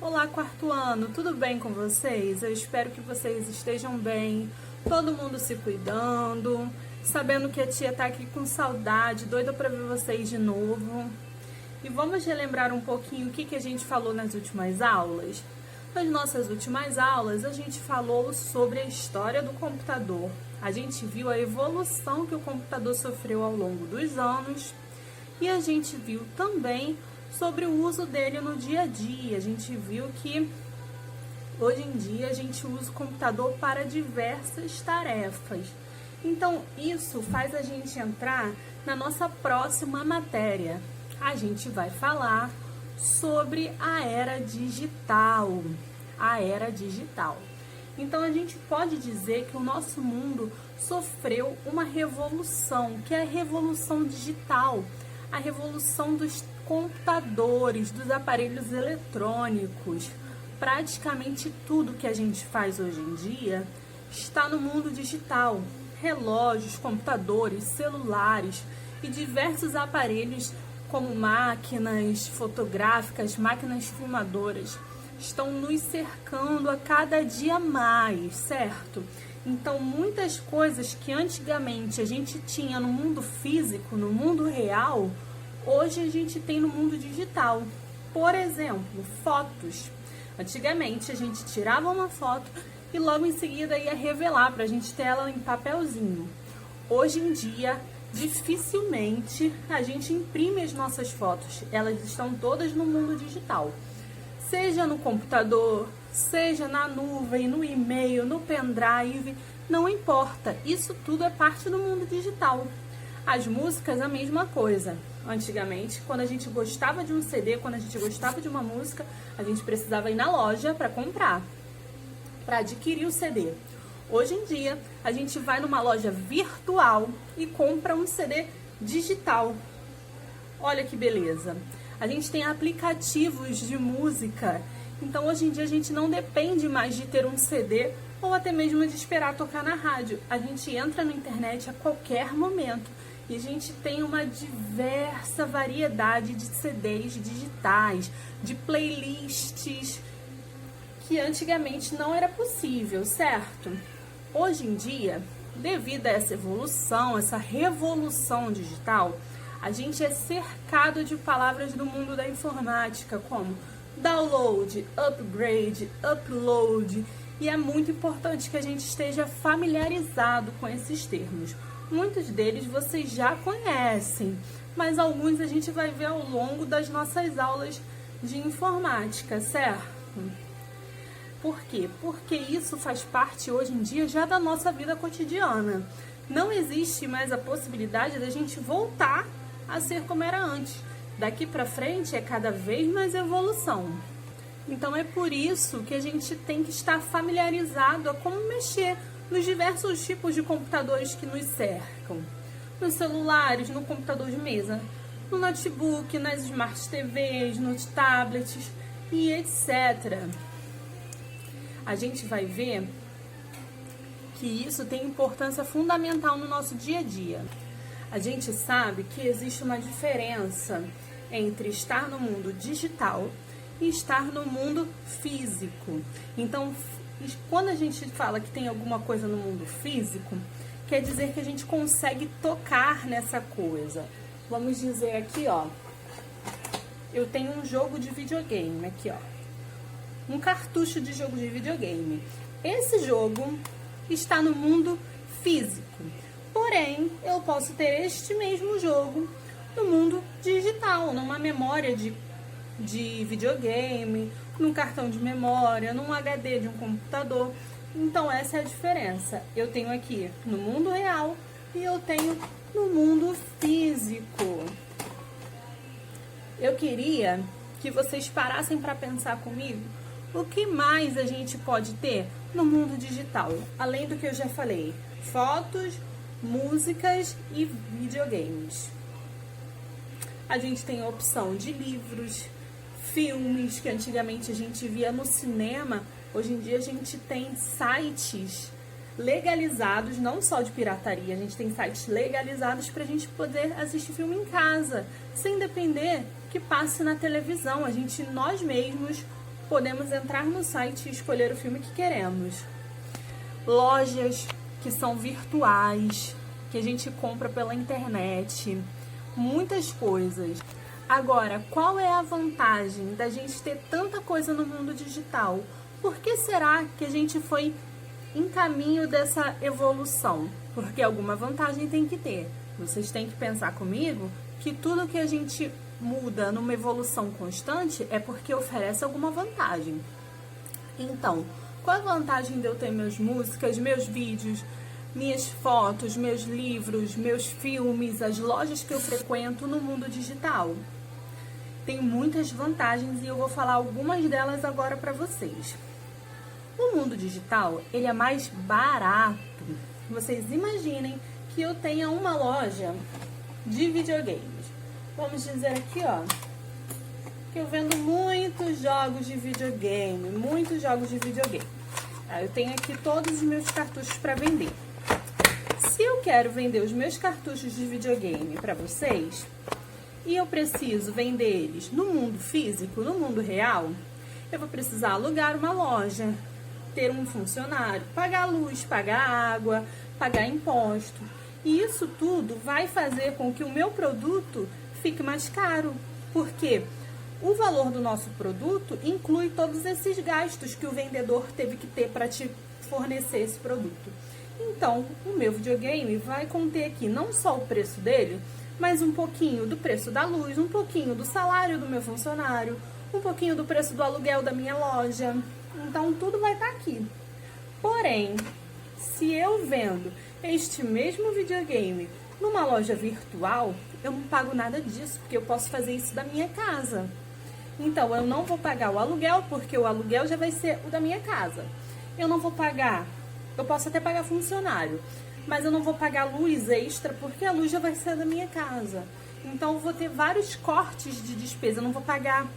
Olá, quarto ano, tudo bem com vocês? Eu espero que vocês estejam bem, todo mundo se cuidando, sabendo que a tia tá aqui com saudade, doida para ver vocês de novo. E vamos relembrar um pouquinho o que a gente falou nas últimas aulas? Nas nossas últimas aulas, a gente falou sobre a história do computador. A gente viu a evolução que o computador sofreu ao longo dos anos e a gente viu também sobre o uso dele no dia a dia. A gente viu que hoje em dia a gente usa o computador para diversas tarefas. Então, isso faz a gente entrar na nossa próxima matéria. A gente vai falar sobre a era digital. A era digital. Então, a gente pode dizer que o nosso mundo sofreu uma revolução, que é a revolução digital, a revolução dos computadores, dos aparelhos eletrônicos. Praticamente tudo que a gente faz hoje em dia está no mundo digital. Relógios, computadores, celulares e diversos aparelhos como máquinas fotográficas, máquinas filmadoras, estão nos cercando a cada dia mais, certo? Então, muitas coisas que antigamente a gente tinha no mundo físico, no mundo real, hoje a gente tem no mundo digital. Por exemplo, fotos. Antigamente a gente tirava uma foto e logo em seguida ia revelar para a gente ter ela em papelzinho. Hoje em dia, dificilmente a gente imprime as nossas fotos. Elas estão todas no mundo digital. Seja no computador, seja na nuvem, no e-mail, no pendrive, não importa. Isso tudo é parte do mundo digital. As músicas, a mesma coisa. Antigamente, quando a gente gostava de um CD, quando a gente gostava de uma música, a gente precisava ir na loja para comprar, para adquirir o CD. Hoje em dia, a gente vai numa loja virtual e compra um CD digital. Olha que beleza! A gente tem aplicativos de música. Então, hoje em dia, a gente não depende mais de ter um CD ou até mesmo de esperar tocar na rádio. A gente entra na internet a qualquer momento. E a gente tem uma diversa variedade de CDs digitais, de playlists, que antigamente não era possível, certo? Hoje em dia, devido a essa evolução, essa revolução digital, a gente é cercado de palavras do mundo da informática, como download, upgrade, upload, e é muito importante que a gente esteja familiarizado com esses termos. Muitos deles vocês já conhecem, mas alguns a gente vai ver ao longo das nossas aulas de informática, certo? Por quê? Porque isso faz parte hoje em dia já da nossa vida cotidiana. Não existe mais a possibilidade da gente voltar a ser como era antes. Daqui para frente é cada vez mais evolução. Então é por isso que a gente tem que estar familiarizado a como mexer nos diversos tipos de computadores que nos cercam. Nos celulares, no computador de mesa, no notebook, nas smart TVs, nos tablets e etc. A gente vai ver que isso tem importância fundamental no nosso dia a dia. A gente sabe que existe uma diferença entre estar no mundo digital e estar no mundo físico. Então, quando a gente fala que tem alguma coisa no mundo físico, quer dizer que a gente consegue tocar nessa coisa. Vamos dizer aqui, ó, eu tenho um jogo de videogame aqui, ó, um cartucho de jogo de videogame. Esse jogo está no mundo físico, porém, eu posso ter este mesmo jogo no mundo digital, numa memória de videogame, num cartão de memória, num HD de um computador. Então, essa é a diferença. Eu tenho aqui no mundo real e eu tenho no mundo físico. Eu queria que vocês parassem para pensar comigo o que mais a gente pode ter no mundo digital, além do que eu já falei: fotos, músicas e videogames. A gente tem a opção de livros, filmes que antigamente a gente via no cinema. Hoje em dia a gente tem sites legalizados, não só de pirataria, a gente tem sites legalizados para a gente poder assistir filme em casa, sem depender que passe na televisão. Nós mesmos podemos entrar no site e escolher o filme que queremos. Lojas que são virtuais, que a gente compra pela internet, muitas coisas. Agora, qual é a vantagem da gente ter tanta coisa no mundo digital? Por que será que a gente foi em caminho dessa evolução? Porque alguma vantagem tem que ter. Vocês têm que pensar comigo que tudo que a gente muda numa evolução constante é porque oferece alguma vantagem. Então, qual a vantagem de eu ter minhas músicas, meus vídeos, minhas fotos, meus livros, meus filmes, as lojas que eu frequento no mundo digital? Tem muitas vantagens e eu vou falar algumas delas agora para vocês. O mundo digital, ele é mais barato. Vocês imaginem que eu tenha uma loja de videogames. Vamos dizer aqui, ó, que eu vendo muitos jogos de videogame, Eu tenho aqui todos os meus cartuchos para vender. Se eu quero vender os meus cartuchos de videogame para vocês, e eu preciso vender eles no mundo físico, no mundo real, eu vou precisar alugar uma loja, ter um funcionário, pagar luz, pagar água, pagar imposto. E isso tudo vai fazer com que o meu produto fique mais caro, porque o valor do nosso produto inclui todos esses gastos que o vendedor teve que ter para te fornecer esse produto. Então, o meu videogame vai conter aqui não só o preço dele, mas um pouquinho do preço da luz, um pouquinho do salário do meu funcionário, um pouquinho do preço do aluguel da minha loja. Então, tudo vai estar aqui. Porém, se eu vendo este mesmo videogame numa loja virtual, eu não pago nada disso, porque eu posso fazer isso da minha casa. Então, eu não vou pagar o aluguel, porque o aluguel já vai ser o da minha casa. Eu não vou pagar, eu posso até pagar funcionário, mas eu não vou pagar luz extra, porque a luz já vai ser da minha casa. Então, eu vou ter vários cortes de despesa. Eu não vou pagar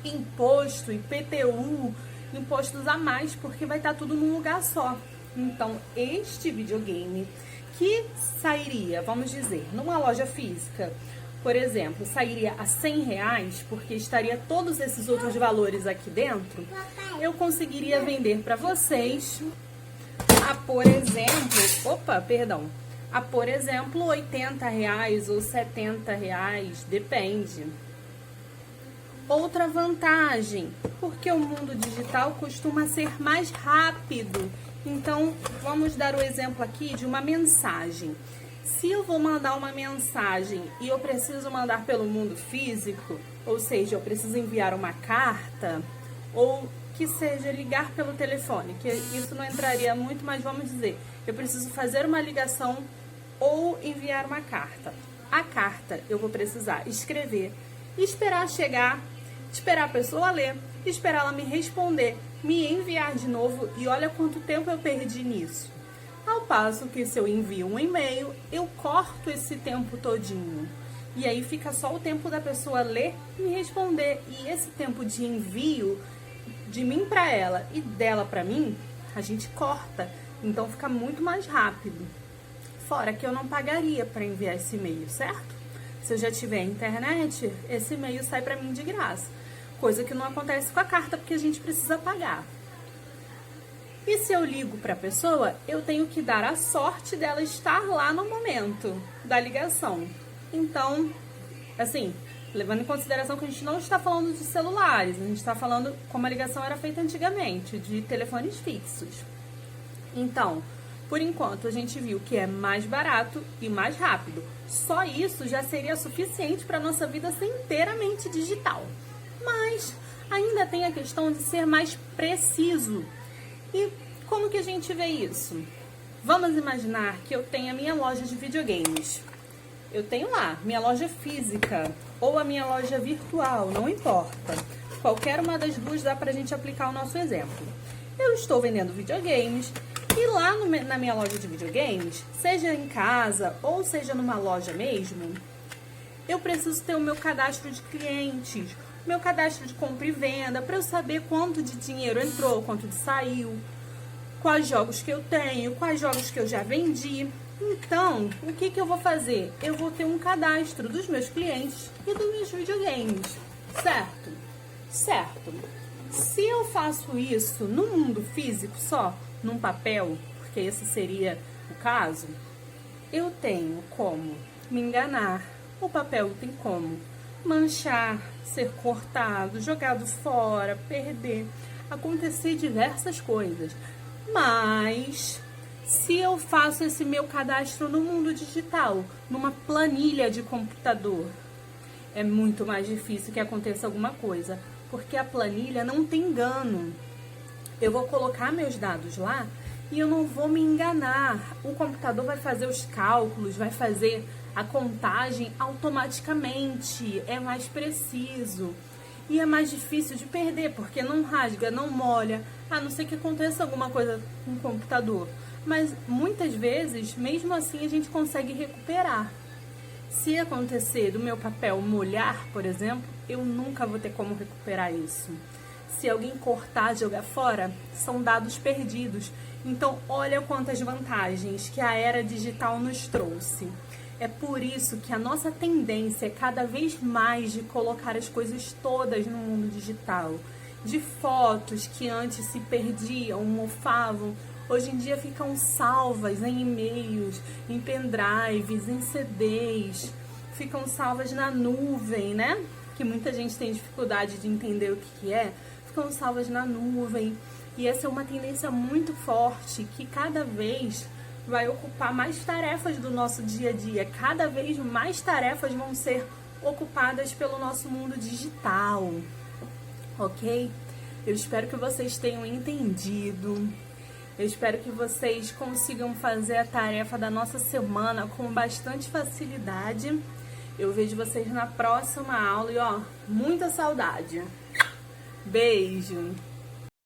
imposto, IPTU, impostos a mais, porque vai estar tudo num lugar só. Então, este videogame que sairia, vamos dizer, numa loja física, por exemplo, sairia a R$100, porque estaria todos esses outros valores aqui dentro, eu conseguiria vender para vocês a, por exemplo, R$80 ou R$70, depende. Outra vantagem, porque o mundo digital costuma ser mais rápido. Então, vamos dar o exemplo aqui de uma mensagem. Se eu vou mandar uma mensagem e eu preciso mandar pelo mundo físico, ou seja, eu preciso enviar uma carta, ou que seja ligar pelo telefone, que isso não entraria muito, mas vamos dizer, eu preciso fazer uma ligação ou enviar uma carta. A carta eu vou precisar escrever, esperar chegar, esperar a pessoa ler, esperar ela me responder, me enviar de novo, e olha quanto tempo eu perdi nisso. Ao passo que se eu envio um e-mail, eu corto esse tempo todinho. E aí fica só o tempo da pessoa ler e me responder. E esse tempo de envio, de mim para ela e dela para mim, a gente corta. Então fica muito mais rápido. Fora que eu não pagaria para enviar esse e-mail, certo? Se eu já tiver internet, esse e-mail sai para mim de graça. Coisa que não acontece com a carta, porque a gente precisa pagar. E se eu ligo para a pessoa, eu tenho que dar a sorte dela estar lá no momento da ligação. Então, assim, levando em consideração que a gente não está falando de celulares, a gente está falando como a ligação era feita antigamente, de telefones fixos. Então, por enquanto, a gente viu que é mais barato e mais rápido. Só isso já seria suficiente para a nossa vida ser inteiramente digital. Mas ainda tem a questão de ser mais preciso. E como que a gente vê isso? Vamos imaginar que eu tenho a minha loja de videogames. Eu tenho lá minha loja física ou a minha loja virtual, não importa. Qualquer uma das duas dá pra gente aplicar o nosso exemplo. Eu estou vendendo videogames e lá na minha loja de videogames, seja em casa ou seja numa loja mesmo, eu preciso ter o meu cadastro de clientes, meu cadastro de compra e venda, para eu saber quanto de dinheiro entrou, quanto de saiu, quais jogos que eu tenho, quais jogos que eu já vendi. Então, o que eu vou fazer? Eu vou ter um cadastro dos meus clientes e dos meus videogames, certo? Certo. Se eu faço isso no mundo físico só, num papel, porque esse seria o caso, eu tenho como me enganar, o papel tem como manchar, ser cortado, jogado fora, perder, acontecer diversas coisas. Mas se eu faço esse meu cadastro no mundo digital, numa planilha de computador, é muito mais difícil que aconteça alguma coisa, porque a planilha não tem engano. Eu vou colocar meus dados lá e eu não vou me enganar. O computador vai fazer os cálculos, vai fazer a contagem automaticamente. É mais preciso. E é mais difícil de perder, porque não rasga, não molha, a não ser que aconteça alguma coisa com o computador. Mas muitas vezes, mesmo assim, a gente consegue recuperar. Se acontecer do meu papel molhar, por exemplo, eu nunca vou ter como recuperar isso. Se alguém cortar, jogar fora, são dados perdidos. Então, olha quantas vantagens que a era digital nos trouxe. É por isso que a nossa tendência é cada vez mais de colocar as coisas todas no mundo digital. De fotos que antes se perdiam, mofavam, hoje em dia ficam salvas em e-mails, em pendrives, em CDs, ficam salvas na nuvem, né? Que muita gente tem dificuldade de entender o que é. Ficam salvas na nuvem. E essa é uma tendência muito forte que cada vez vai ocupar mais tarefas do nosso dia a dia. Cada vez mais tarefas vão ser ocupadas pelo nosso mundo digital. Ok? Eu espero que vocês tenham entendido. Eu espero que vocês consigam fazer a tarefa da nossa semana com bastante facilidade. Eu vejo vocês na próxima aula e, ó, muita saudade. Beijo!